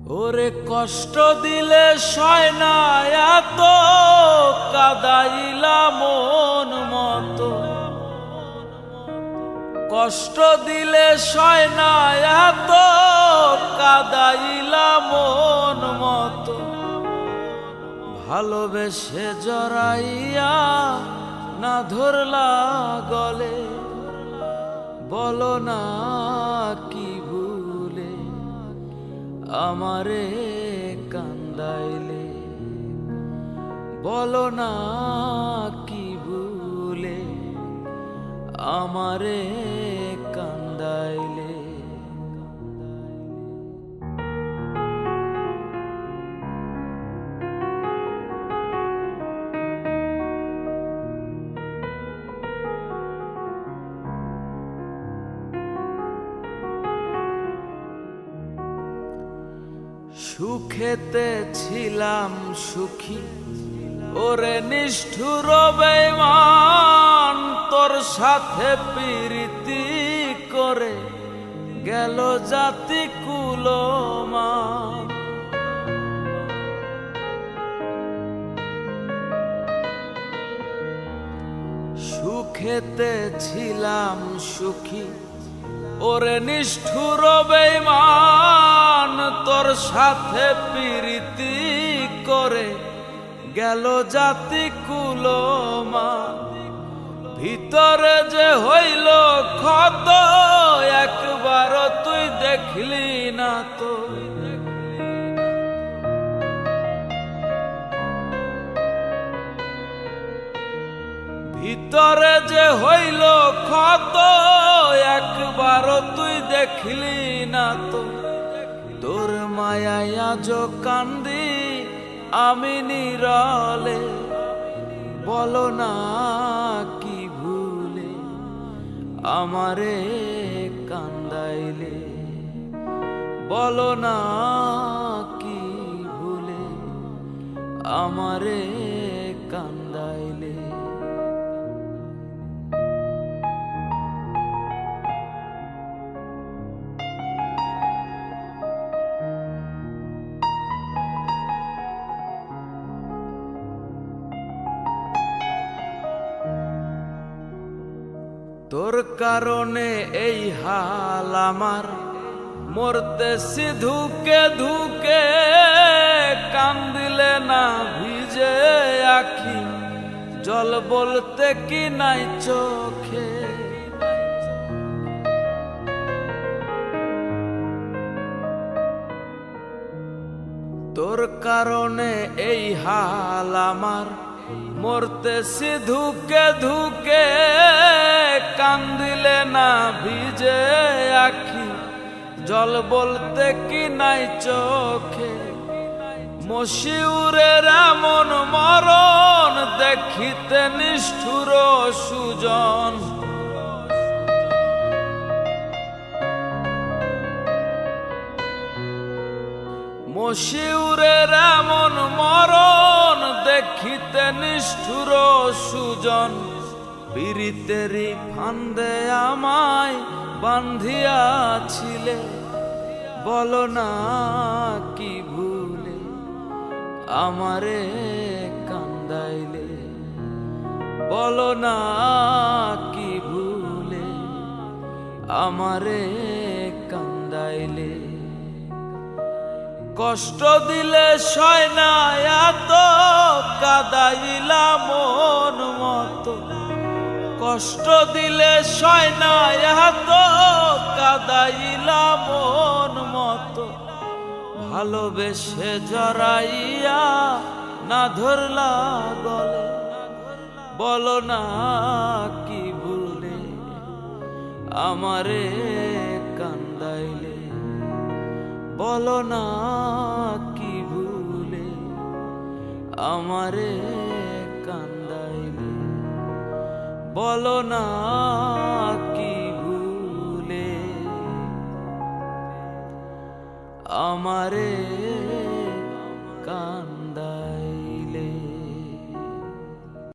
ওরে কষ্ট দিলে সয় না এত কাদাইলা মন মতো, কষ্ট দিলে সয় না এত কাদাইলা মন মতো, ভালোবেসে জড়াইয়া না ধরলা গলে, বলো না কি ভুলে আমারে কান্দাইলে, বলো না কি ভুলে আমারে কান্দাইলে। সুখেতে ছিলাম সুখী ওরে নিষ্ঠুর বেঈমান, তোর সাথে প্রীতি করে গেল জাতি কুলমান। সুখেতে ছিলাম সুখী ওরে নিষ্ঠুর বেঈমান, তোর সাথে প্রীতি করে গেল জাতি কুলমান। ভিতরে যে হইল ক্ষত একবার তুই দেখলি না তো, ভিতরে যে হইল ক্ষত একবার তুই দেখলি না তো, তোর মায়ায় আজ কান্দি আমি নীরলে, বলো না কি ভুলে আমারে কান্দাইলে, বলো না কি ভুলে আমারে কান্দাইলে। তোর কারণে এই হাল আমার, মরতেছি ধুকে ধুকে, কান্দিলে না ভিজে আখি, জল বলতে কি নাই চোখে। তোর কারণে এই হাল আমার, মরতেছি ধুকে ধুকে, কান্দিলে না ভিজে আখি, জল বলতে কি নাই চোখে। মশিউরের এমন মরণ দেখিতে নিষ্ঠুর সুজন, মশিউরের এমন মরণ দেখিতে নিষ্ঠুর সুজন, পীড়িতেরই ফান্দে আমায় বান্ধিয়াছিলে, বলো না কি ভুলে আমারে কান্দাইলে, বলো না কি ভুলে আমারে কান্দাইলে। কষ্ট দিলে সয় না এত কাদাইলা মন মতো, কষ্ট দিলে সয় না এত কাদাইলা মন মতো, ভালোবেসে জড়াইয়া না ধরলা গলে, বলো না কি ভুলে আমারে কান্দাইলে, বলো না কি ভুলে আমারে কান্দাইলে, বলো না কি ভুলে আমারে কান্দাইলে।